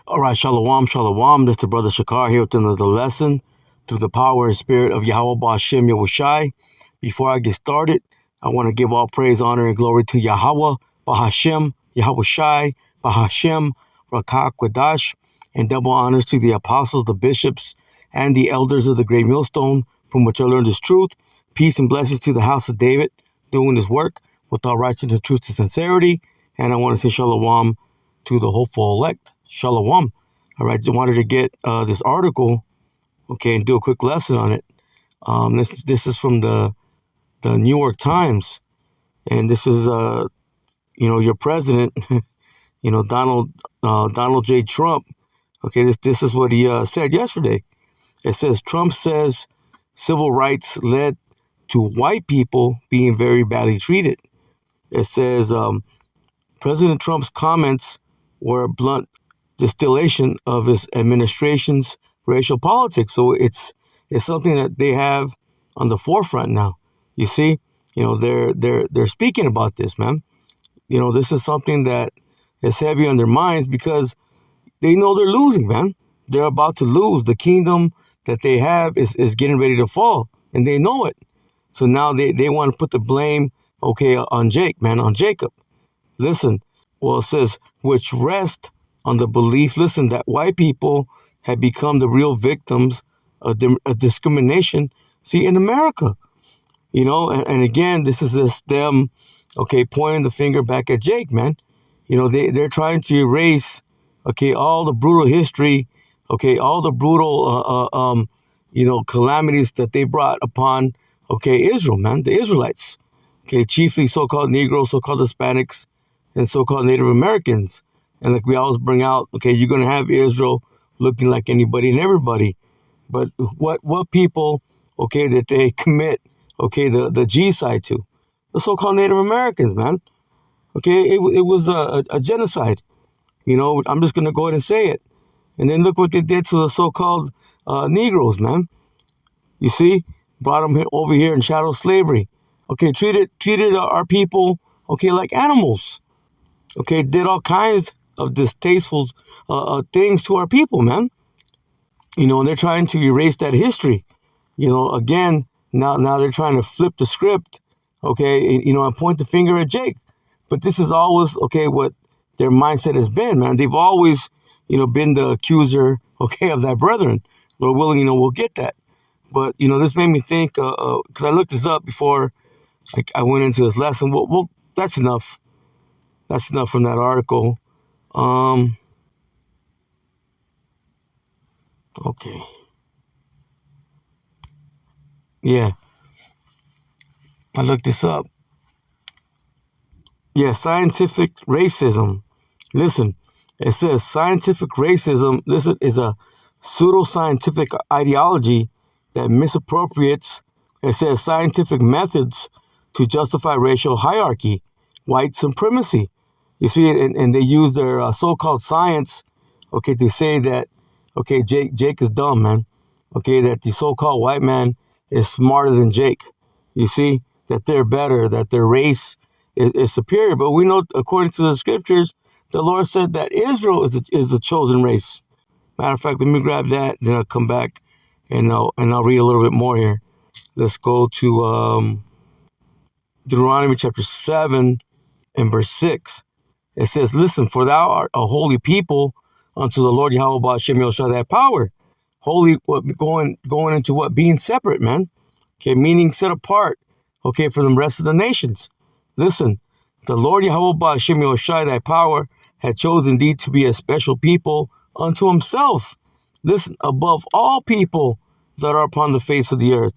All right, shalom, shalom. This is the brother Shakar here with another lesson through the power and spirit of Yahweh Ba'Shem Yahushai. Before I get started, I want to give all praise, honor, and glory to Yahweh Ba'Shem Yahushai Ba'Shem Rakah Quadash, and double honors to the apostles, the bishops, and the elders of the Great Millstone, from which I learned this truth. Peace and blessings to the house of David, doing his work with all righteousness, truth, and sincerity. And I want to say shalom to the hopeful elect. Shalom. All right, just wanted to get this article, okay, and do a quick lesson on it. This is from the New York Times, and this is your president, Donald J. Trump. Okay, this is what he said yesterday. It says Trump says civil rights led to white people being very badly treated. It says President Trump's comments were a blunt distillation of his administration's racial politics. So it's something that they have on the forefront now. You see, they're speaking about this, man. This is something that is heavy on their minds because they know they're losing, man. They're about to lose. The kingdom that they have is getting ready to fall, and they know it. So now they want to put the blame, on Jacob. Listen, well, it says, which rest on the belief, that white people have become the real victims of discrimination, in America. And again, this is them, pointing the finger back at Jake, man. They're trying to erase, all the brutal history, all the brutal, calamities that they brought upon, Israel, man, the Israelites, chiefly so-called Negroes, so-called Hispanics, and so-called Native Americans. And like we always bring out, you're going to have Israel looking like anybody and everybody. But what people, that they commit, the G side to? The so-called Native Americans, man. It was a genocide. I'm just going to go ahead and say it. And then look what they did to the so-called Negroes, man. You see? Brought them over here in chattel slavery. Treated our people, like animals. Did all kinds of distasteful things to our people, man. And they're trying to erase that history. Again, now they're trying to flip the script, and point the finger at Jake. But this is always, what their mindset has been, man. They've always, been the accuser, of thy brethren. Lord willing, we'll get that. But, this made me think, because I looked this up before I went into this lesson. Well, that's enough. That's enough from that article. Okay. Yeah. I looked this up. Yeah, scientific racism. Listen, it says scientific racism, is a pseudoscientific ideology that misappropriates, it says, scientific methods to justify racial hierarchy, white supremacy. You see, and they use their so-called science, to say that, Jake is dumb, man. That the so-called white man is smarter than Jake. You see, that they're better, that their race is superior. But we know, according to the scriptures, the Lord said that Israel is the chosen race. Matter of fact, let me grab that, then I'll come back and I'll read a little bit more here. Let's go to Deuteronomy chapter 7 and verse 6. It says, listen, for thou art a holy people unto the Lord Yahweh Ba'Shem Yahushai that power. Holy, going into what? Being separate, man. Meaning set apart, from the rest of the nations. Listen, the Lord Yahweh Ba'Shem Yahushai thy power had chosen thee to be a special people unto himself. Listen, above all people that are upon the face of the earth.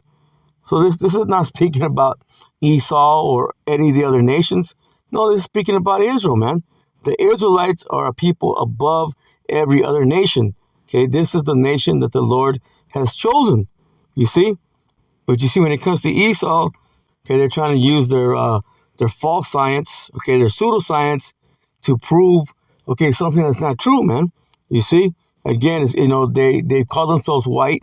So this is not speaking about Esau or any of the other nations. No, this is speaking about Israel, man. The Israelites are a people above every other nation. This is the nation that the Lord has chosen. You see? But you see, when it comes to Esau, they're trying to use their false science, their pseudoscience to prove, something that's not true, man. You see? Again, they call themselves white,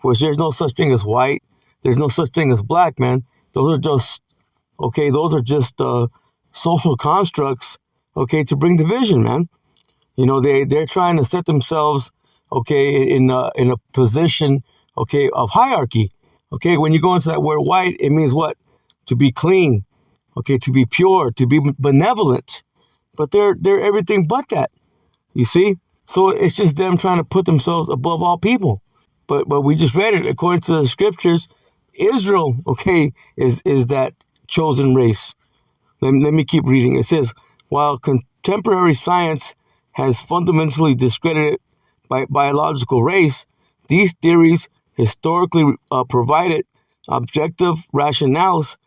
which there's no such thing as white. There's no such thing as black, man. Those are just social constructs, to bring division, man. They're trying to set themselves, okay, in a position, okay, of hierarchy. Okay, when you go into that word white, it means what? To be clean, okay, to be pure, to be benevolent. But they're everything but that. You see? So it's just them trying to put themselves above all people. But we just read it according to the scriptures. Israel, okay, is that chosen race. Let me keep reading. It says, while contemporary science has fundamentally discredited biological race, these theories historically provided objective rationales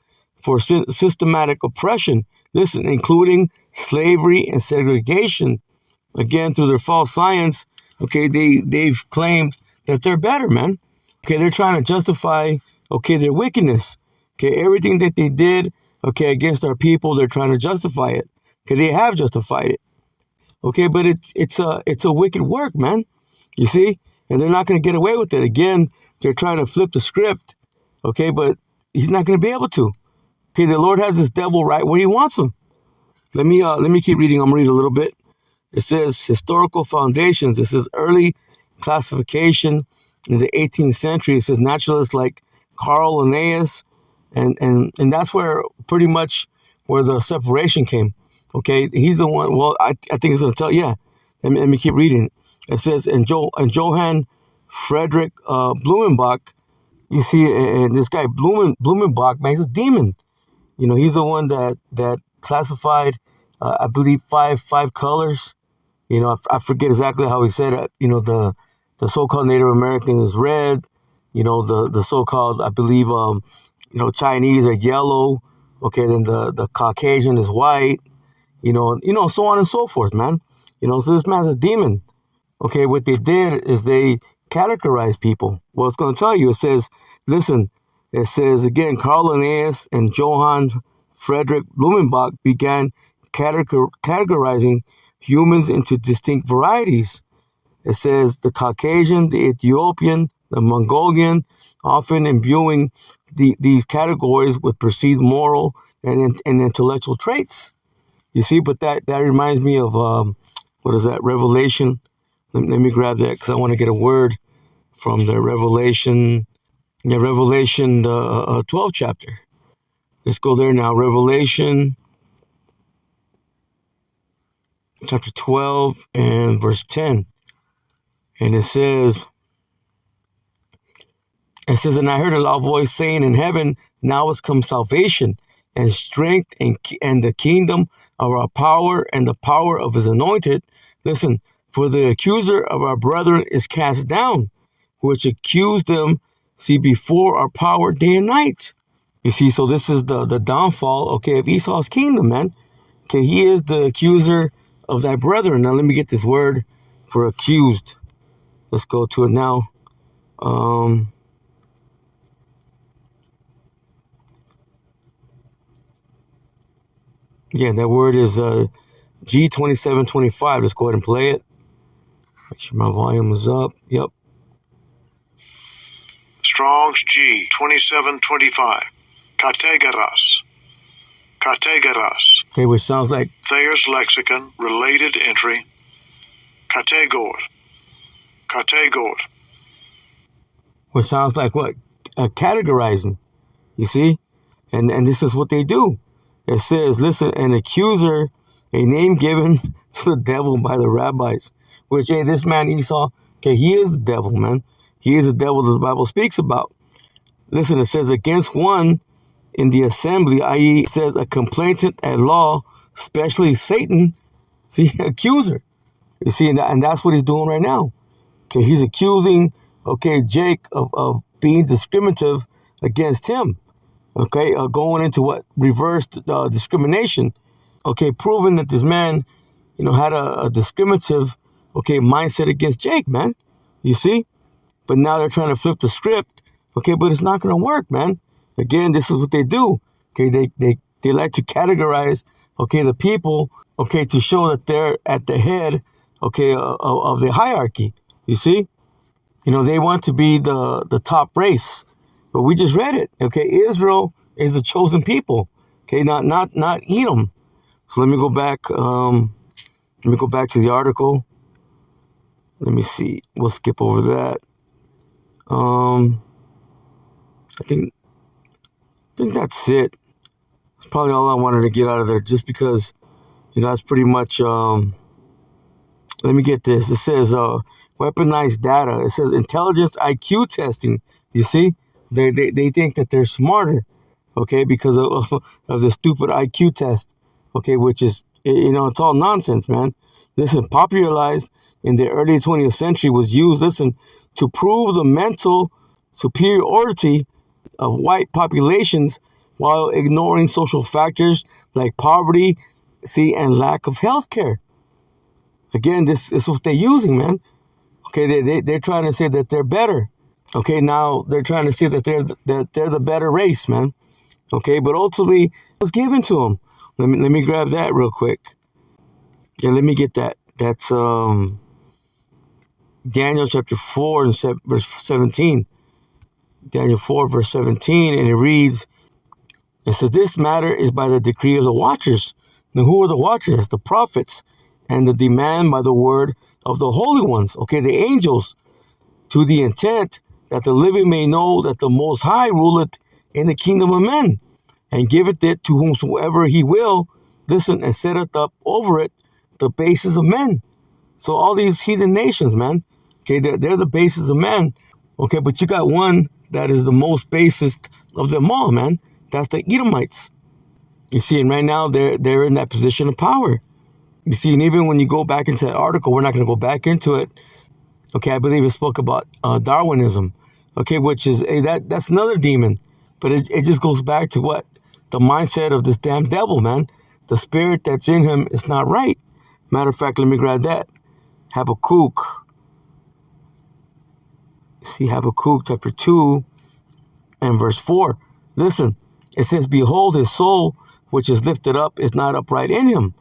for systematic oppression. Listen, including slavery and segregation. Again, through their false science, okay, they've claimed that they're better, man. Okay, they're trying to justify, okay, their wickedness. Okay, everything that they did, okay, against our people, they're trying to justify it. Okay, they have justified it. Okay, but it's a wicked work, man. You see, and they're not going to get away with it. Again, they're trying to flip the script. Okay, but he's not going to be able to. Okay, the Lord has this devil right where he wants him. Let me keep reading. I'm gonna read a little bit. It says historical foundations. This is early classification in the 18th century. It says naturalists like Carl Linnaeus, and that's where pretty much where the separation came. Okay, he's the one. Well, I think it's gonna tell. Yeah, let me keep reading. It says and Johann Friedrich Blumenbach. You see, and this guy Blumenbach, man, he's a demon. He's the one that classified, I believe, five colors. I forget exactly how he said it. The so-called Native American is red. The so-called, I believe, Chinese are yellow. Okay, then the Caucasian is white. So on and so forth, man. So this man's a demon. Okay, what they did is they categorized people. Well, it's going to tell you. It says, listen, it says again, Carl Linnaeus and Johann Friedrich Blumenbach began categorizing humans into distinct varieties. It says the Caucasian, the Ethiopian, the Mongolian, often imbuing these categories with perceived moral and intellectual traits. You see, but that reminds me of, what is that, Revelation? Let me grab that because I want to get a word from the Revelation. Yeah, Revelation, the 12th chapter. Let's go there now. Revelation chapter 12 and verse 10. And it says, and I heard a loud voice saying in heaven, now has come salvation and strength and the kingdom of our power and the power of his anointed. Listen, for the accuser of our brethren is cast down, which accused them, see, before our power day and night. You see, so this is the downfall, okay, of Esau's kingdom, man. Okay, he is the accuser of thy brethren. Now let me get this word for accused. Let's go to it now. Yeah, that word is G2725. Let's go ahead and play it. Make sure my volume is up. Yep. Strong's G2725. Kategoras. Okay, which sounds like Thayer's Lexicon, related entry. Kategor. Which sounds like what? Categorizing. You see? And this is what they do. It says, listen, an accuser, a name given to the devil by the rabbis. Which, hey, this man Esau, okay, he is the devil, man. He is the devil that the Bible speaks about. Listen, it says against one in the assembly, i.e., it says a complainant at law, especially Satan, see, accuser. You see, and that's what he's doing right now. Okay, he's accusing, okay, Jake of being discriminative against him. Okay, going into what? Reversed discrimination. Okay, proving that this man, had a discriminative, okay, mindset against Jake, man. You see? But now they're trying to flip the script. Okay, but it's not going to work, man. Again, this is what they do. Okay, they like to categorize, okay, the people, okay, to show that they're at the head, okay, of the hierarchy. You see? They want to be the top race. But we just read it. Okay, Israel is the chosen people. Okay, not Edom. So let me go back. Let me go back to the article. Let me see. We'll skip over that. I think that's it. That's probably all I wanted to get out of there, just because, that's pretty much. Let me get this. It says weaponized data. It says intelligence IQ testing. You see, they think that they're smarter, okay, because of the stupid IQ test, okay, which is, it's all nonsense, man. Listen, popularized in the early 20th century, was used, to prove the mental superiority of white populations while ignoring social factors like poverty, and lack of health care. Again, this is what they're using, man. Okay, they're trying to say that they're better. Okay, now they're trying to say that they're the better race, man. Okay, but ultimately it was given to them. Let me grab that real quick. Yeah, let me get that. That's Daniel chapter 4 and verse 17. Daniel 4 verse 17, and it reads, it says, this matter is by the decree of the watchers. Now, who are the watchers? It's the prophets, and the demand by the word of the holy ones, okay, the angels, to the intent that the living may know that the Most High ruleth in the kingdom of men, and giveth it to whomsoever he will, listen, and setteth up over it the bases of men. So all these heathen nations, man, okay, they're the bases of men, okay, but you got one that is the most basest of them all, man. That's the Edomites. You see, and right now they're in that position of power. You see, and even when you go back into that article, we're not going to go back into it. Okay, I believe it spoke about Darwinism. Okay, which is that's another demon, but it just goes back to what the mindset of this damn devil, man. The spirit that's in him is not right. Matter of fact, let me grab that. Habakkuk. See, Habakkuk chapter 2 and verse 4. Listen, it says, behold, his soul, which is lifted up, is not upright in him,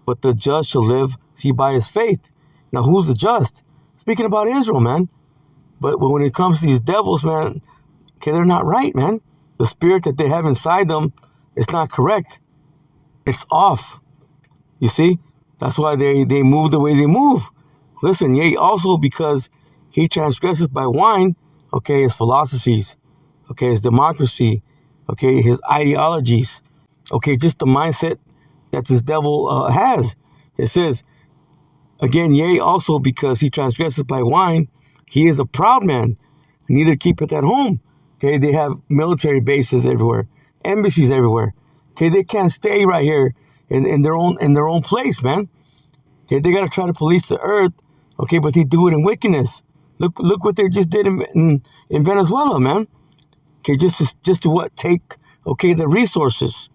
but the just shall live, by his faith. Now, who's the just? Speaking about Israel, man. But when it comes to these devils, man, okay, they're not right, man. The spirit that they have inside them is not correct. It's off. You see? That's why they move the way they move. Listen, yea, also because he transgresses by wine, okay, his philosophies, okay, his democracy, okay, his ideologies, okay, just the mindset that this devil has. It says, again, yea, also because he transgresses by wine, he is a proud man, neither keepeth at home. Okay, they have military bases everywhere, embassies everywhere. Okay, they can't stay right here in their own place, man. Okay, they gotta try to police the earth. Okay, but they do it in wickedness. Look what they just did in Venezuela, man. Okay, just to what? Take, okay, the resources.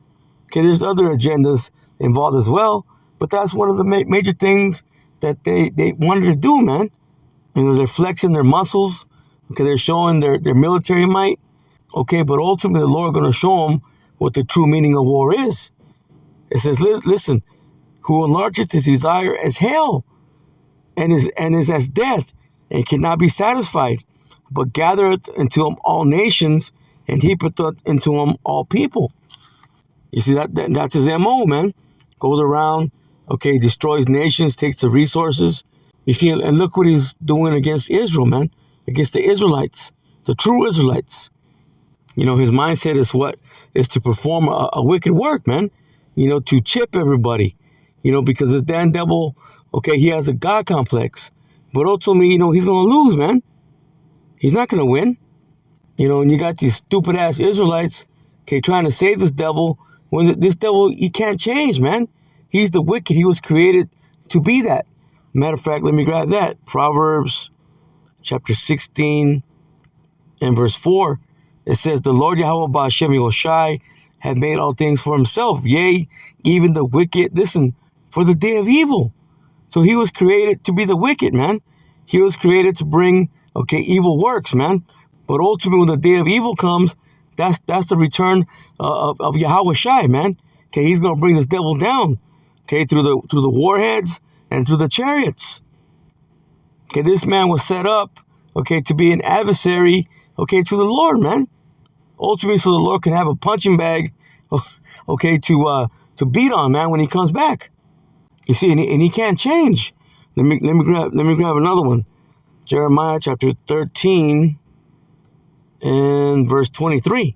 Okay, there's other agendas involved as well, but that's one of the major things that they wanted to do, man. They're flexing their muscles. Okay, they're showing their military might. Okay, but ultimately the Lord going to show them what the true meaning of war is. It says, listen, who enlargeth his desire as hell, and is as death, and cannot be satisfied, but gathereth into him all nations, and heapeth into him all people. You see, that's his MO, man. Goes around, okay, destroys nations, takes the resources. You see, and look what he's doing against Israel, man. Against the Israelites, the true Israelites. His mindset is what? Is to perform a wicked work, man. To chip everybody. Because this damn devil, okay, he has a God complex. But ultimately, he's going to lose, man. He's not going to win. And you got these stupid ass Israelites, okay, trying to save this devil. When this devil, he can't change, man. He's the wicked. He was created to be that. Matter of fact, let me grab that. Proverbs chapter 16 and verse 4. It says, the Lord Yahweh Ba'ashem Yoshai had made all things for himself. Yea, even the wicked, listen, for the day of evil. So he was created to be the wicked, man. He was created to bring, okay, evil works, man. But ultimately, when the day of evil comes, that's the return of Yahweh Shai, man. Okay, he's going to bring this devil down, okay, through the warheads and through the chariots. Okay, this man was set up, okay, to be an adversary, okay, to the Lord, man. Ultimately, so the Lord can have a punching bag, okay, to beat on, man, when he comes back. You see, and he can't change. Let me grab another one. Jeremiah chapter 13 and verse 23.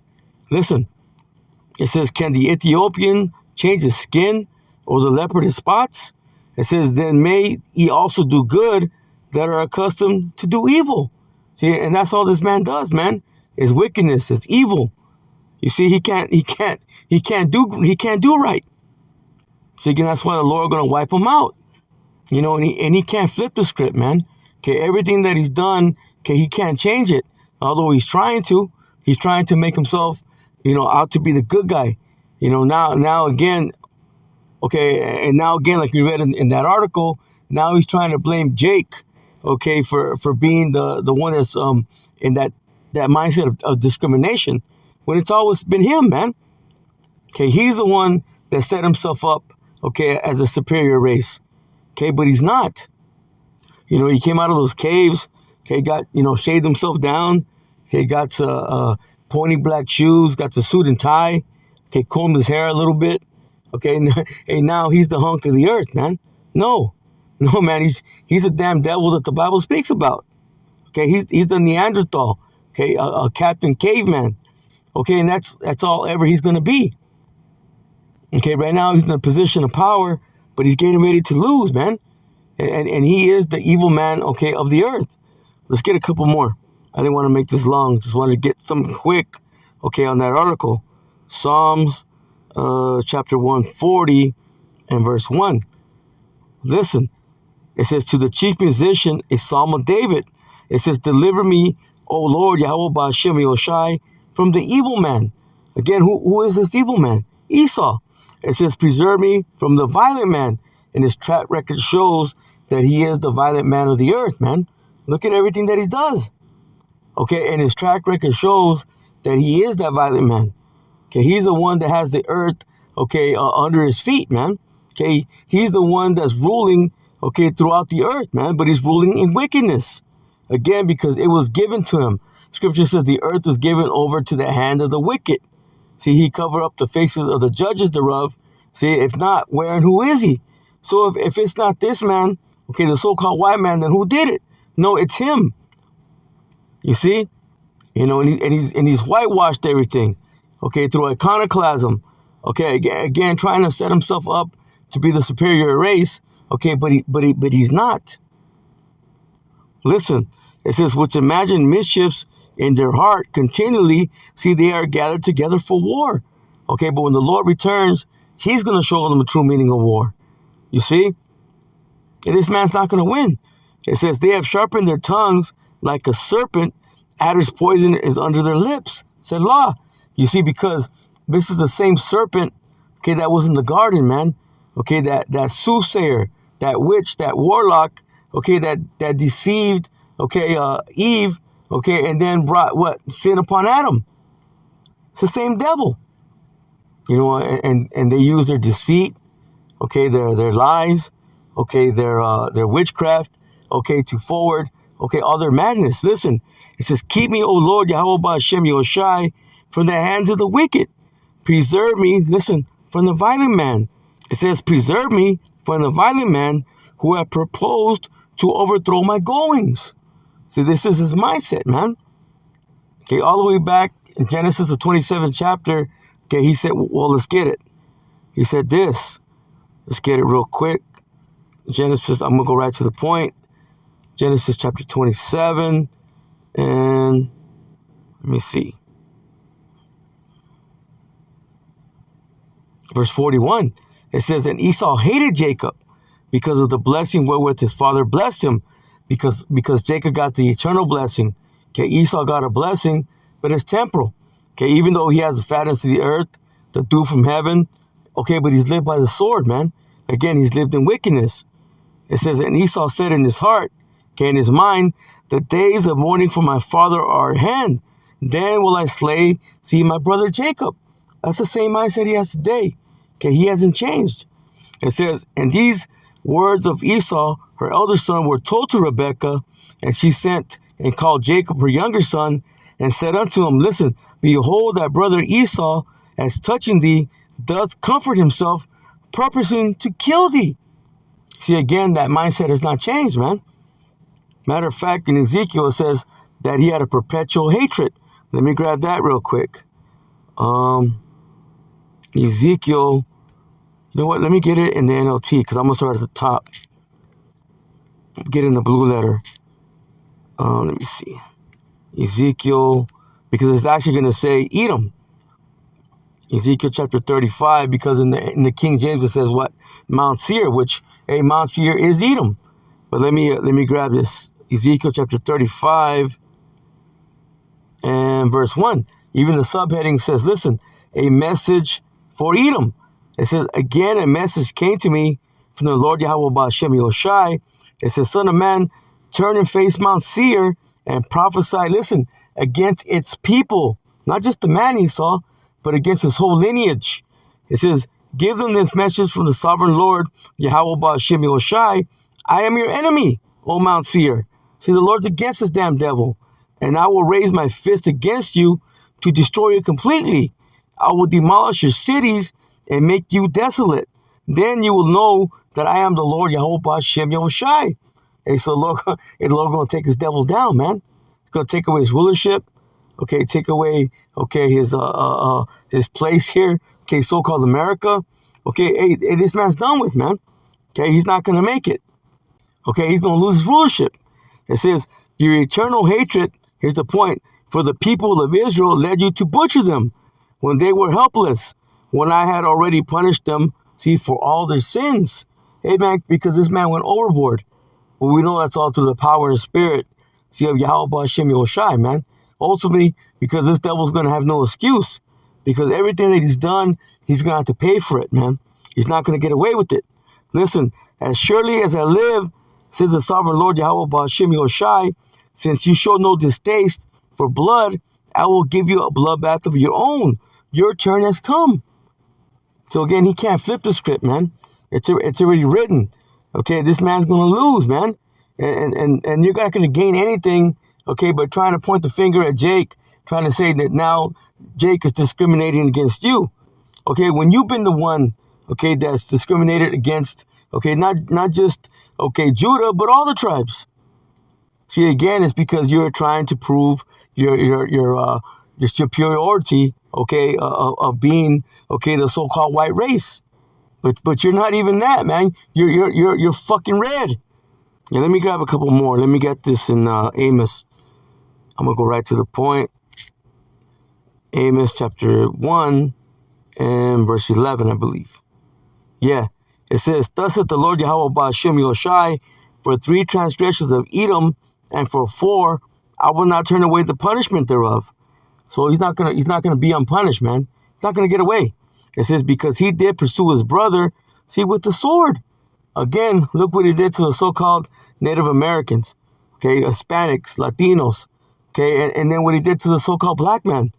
Listen, it says, can the Ethiopian change his skin, or the leopard his spots? It says, then may ye also do good that are accustomed to do evil. See, and that's all this man does, man. Is wickedness, it's evil. You see, he can't do right. See, again, that's why the Lord gonna wipe him out. You know, and he can't flip the script, man. Okay, everything that he's done, okay, he can't change it. Although he's trying to make himself, you know, out to be the good guy. You know, now again, okay, and now again, like we read in that article, now he's trying to blame Jake, okay, for being the one that's in that mindset of discrimination, when it's always been him, man. Okay, he's the one that set himself up, okay, as a superior race. Okay, but he's not. You know, he came out of those caves, okay, got, you know, shaved himself down, okay, got pointy black shoes, got the suit and tie, okay, combed his hair a little bit, okay, and now he's the hunk of the earth, man. No, man, he's a damn devil that the Bible speaks about. Okay, he's the Neanderthal, okay, a Captain Caveman, okay, and that's all ever he's gonna be. Okay, right now he's in a position of power, but he's getting ready to lose, man. And he is the evil man, okay, of the earth. Let's get a couple more. I didn't want to make this long. Just wanted to get something quick, okay, on that article. Psalms chapter 140 and verse 1. Listen, it says, to the chief musician, a psalm of David. It says, deliver me, O Lord, Yahweh Ba'ashem Yoshai, from the evil man. Again, who is this evil man? Esau. It says, preserve me from the violent man. And his track record shows that he is the violent man of the earth, man. Look at everything that he does. Okay, and his track record shows that he is that violent man. Okay, he's the one that has the earth, okay, under his feet, man. Okay, he's the one that's ruling, okay, throughout the earth, man. But he's ruling in wickedness. Again, because it was given to him. Scripture says the earth was given over to the hand of the wicked. See, he covered up the faces of the judges thereof. See, if not, where and who is he? So if it's not this man, okay, the so-called white man, then who did it? No, it's him. You see? You know, and he's whitewashed everything, okay, through iconoclasm. Okay, again, trying to set himself up to be the superior race, okay, but he's not. Listen, it says, which imagine mischiefs in their heart continually, see, they are gathered together for war. Okay, but when the Lord returns, he's going to show them the true meaning of war. You see? And this man's not going to win. It says, they have sharpened their tongues like a serpent. Adder's poison is under their lips. Selah. You see, because this is the same serpent, okay, that was in the garden, man. Okay, that soothsayer, that witch, that warlock, okay, that deceived, okay, Eve, okay, and then brought what? Sin upon Adam. It's the same devil. You know, and they use their deceit, okay, their lies, okay, their witchcraft, okay, to forward, okay, all their madness. Listen, it says, keep me, O Lord, Yahweh Ba'ashem Yoshai, from the hands of the wicked. Preserve me, listen, from the violent man. It says, preserve me from the violent man who have proposed to overthrow my goings. See, this is his mindset, man. Okay, all the way back in Genesis, the 27th chapter, okay, he said, well, let's get it. He said this. Let's get it real quick. Genesis, I'm going to go right to the point. Genesis chapter 27. And let me see. Verse 41. It says, and Esau hated Jacob because of the blessing wherewith his father blessed him. Because Jacob got the eternal blessing. Okay, Esau got a blessing, but it's temporal. Okay, even though he has the fatness of the earth, the dew from heaven. Okay, but he's lived by the sword, man. Again, he's lived in wickedness. It says, and Esau said in his heart, okay, in his mind, the days of mourning for my father are at hand. Then will I slay, see, my brother Jacob. That's the same mindset he has today. Okay, he hasn't changed. It says, and these words of Esau, her elder son, were told to Rebekah, and she sent and called Jacob, her younger son, and said unto him, listen, behold, thy brother Esau, as touching thee, doth comfort himself, purposing to kill thee. See, again, that mindset has not changed, man. Matter of fact, in Ezekiel, it says that he had a perpetual hatred. Let me grab that real quick. Ezekiel, you know what? Let me get it in the NLT because I'm going to start at the top. Get in the blue letter. Let me see. Ezekiel, because it's actually going to say Edom. Ezekiel chapter 35, because in the King James it says what? Mount Seir, which, Mount Seir is Edom. But let me grab this. Ezekiel chapter 35 and verse 1. Even the subheading says, listen, a message for Edom. It says, again, a message came to me from the Lord Yahweh Ba'ashem Yoshai. It says, son of man, turn and face Mount Seir and prophesy, listen, against its people. Not just the man he saw, but against his whole lineage. It says, give them this message from the sovereign Lord Yahweh Ba'ashem Yoshai. I am your enemy, O Mount Seir. See, the Lord's against this damn devil. And I will raise my fist against you to destroy you completely. I will demolish your cities and make you desolate. Then you will know that I am the Lord Yahweh Ba'ashem Yoshai. Hey, so the Lord going to take this devil down, man. It's going to take away his rulership. Okay, take away, okay, his place here. Okay, so-called America. Okay, hey, this man's done with, man. Okay, he's not going to make it. Okay, he's going to lose his rulership. It says, your eternal hatred, here's the point, for the people of Israel led you to butcher them when they were helpless, when I had already punished them, see, for all their sins. Hey, man, because this man went overboard. But we know that's all through the power and spirit, see, of Yahweh Ba'ashem Yoshai, man. Ultimately, because this devil's going to have no excuse. Because everything that he's done, he's going to have to pay for it, man. He's not going to get away with it. Listen, as surely as I live, says the sovereign Lord Yahweh Ba'ashem Yoshai, since you show no distaste for blood, I will give you a bloodbath of your own. Your turn has come. So again, he can't flip the script, man. It's already written. Okay, this man's going to lose, man. And you're not going to gain anything, okay, but trying to point the finger at Jake, trying to say that now Jake is discriminating against you. Okay, when you've been the one, okay, that's discriminated against, okay, not just, okay, Judah, but all the tribes. See, again, it's because you're trying to prove your superiority, okay, of being, okay, the so-called white race. But you're not even that, man. You're fucking red. Yeah, let me grab a couple more. Let me get this in Amos. I'm gonna go right to the point. Amos chapter 1 and verse 11, I believe. Yeah, it says, thus saith the Lord Yahweh Ba'ashem Yoshai, for 3 transgressions of Edom, and for 4, I will not turn away the punishment thereof. So he's not gonna be unpunished, man. He's not gonna get away. It says, because he did pursue his brother, see, with the sword. Again, look what he did to the so-called Native Americans, okay, Hispanics, Latinos, okay, and then what he did to the so-called black man,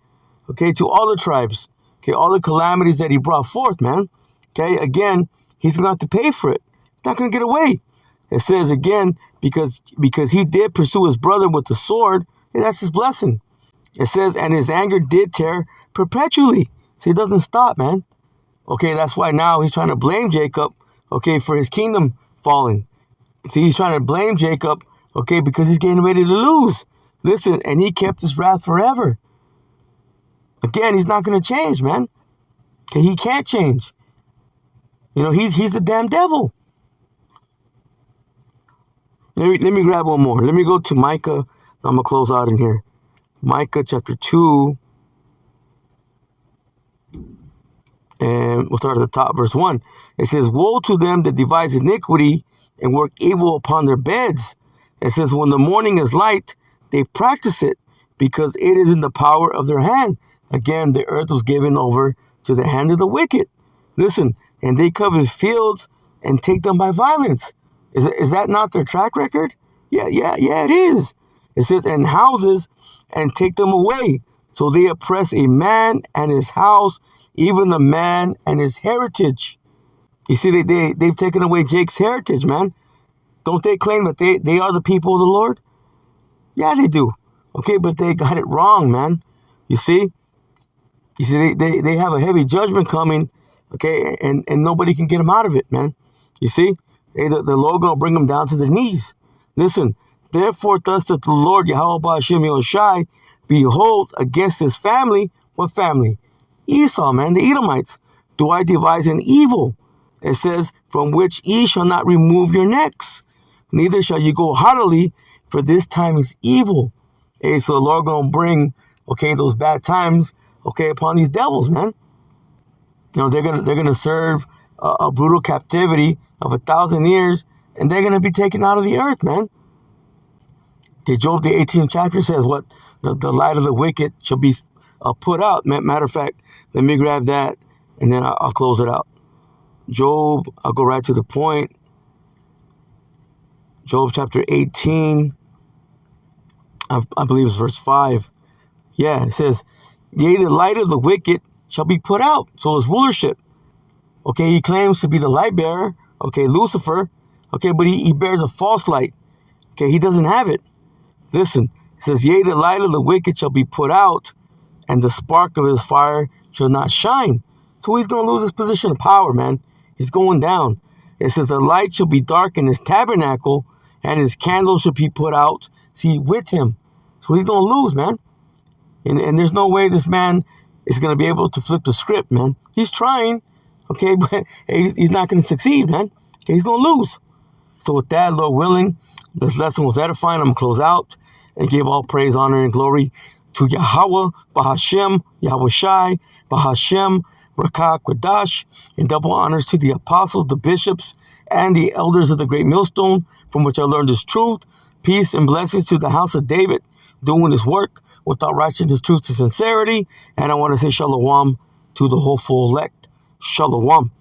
okay, to all the tribes, okay, all the calamities that he brought forth, man. Okay, again, he's going to have to pay for it. He's not going to get away. It says again, because he did pursue his brother with the sword, and that's his blessing. It says, and his anger did tear perpetually. See, it doesn't stop, man. Okay, that's why now he's trying to blame Jacob, okay, for his kingdom falling. See, he's trying to blame Jacob, okay, because he's getting ready to lose. Listen, and he kept his wrath forever. Again, he's not going to change, man. Okay, he can't change. You know, he's the damn devil. Let me grab one more. Let me go to Micah. I'm going to close out in here. Micah chapter 2. And we'll start at the top, verse 1. It says, woe to them that devise iniquity and work evil upon their beds. It says, when the morning is light, they practice it, because it is in the power of their hand. Again, the earth was given over to the hand of the wicked. Listen, and they covet fields and take them by violence. Is that not their track record? Yeah, it is. It says, and houses and take them away. So they oppress a man and his house, even a man and his heritage. You see, they've taken away Jake's heritage, man. Don't they claim that they are the people of the Lord? Yeah, they do. Okay, but they got it wrong, man. You see, they have a heavy judgment coming, okay, and nobody can get them out of it, man. You see, Hey, the Lord gonna bring them down to their knees. Listen, therefore thus doth the Lord Yahweh Ba'ashem Yoshai, behold, against his family, what family? Esau, man, the Edomites, do I devise an evil. It says, from which ye shall not remove your necks, neither shall you go haughtily, for this time is evil. Hey, so the Lord gonna bring, okay, those bad times, okay, upon these devils, man. You know, they're gonna serve a brutal captivity of 1,000 years, and they're gonna be taken out of the earth, man. Okay, Job the 18th chapter says what the light of the wicked shall be put out. Matter of fact, let me grab that, and then I'll close it out. Job, I'll go right to the point. Job chapter 18, I believe it's verse 5. Yeah, it says, yea, the light of the wicked shall be put out. So his rulership. Okay, he claims to be the light bearer. Okay, Lucifer. Okay, but he bears a false light. Okay, he doesn't have it. Listen, it says, yea, the light of the wicked shall be put out, and the spark of his fire shall not shine. So he's going to lose his position of power, man. He's going down. It says, the light shall be dark in his tabernacle, and his candle shall be put out, see, with him. So he's going to lose, man. And there's no way this man is going to be able to flip the script, man. He's trying, okay, but he's not going to succeed, man. Okay, he's going to lose. So with that, Lord willing, this lesson was edifying. I'm going to close out and give all praise, honor, and glory to Yahweh, Bahashem, Yahweh Shai, Bahashem, Rakah Quadash, and double honors to the apostles, the bishops, and the elders of the great millstone, from which I learned this truth. Peace and blessings to the house of David, doing his work without righteousness, truth, and sincerity. And I want to say shalom to the whole full elect. Shalom.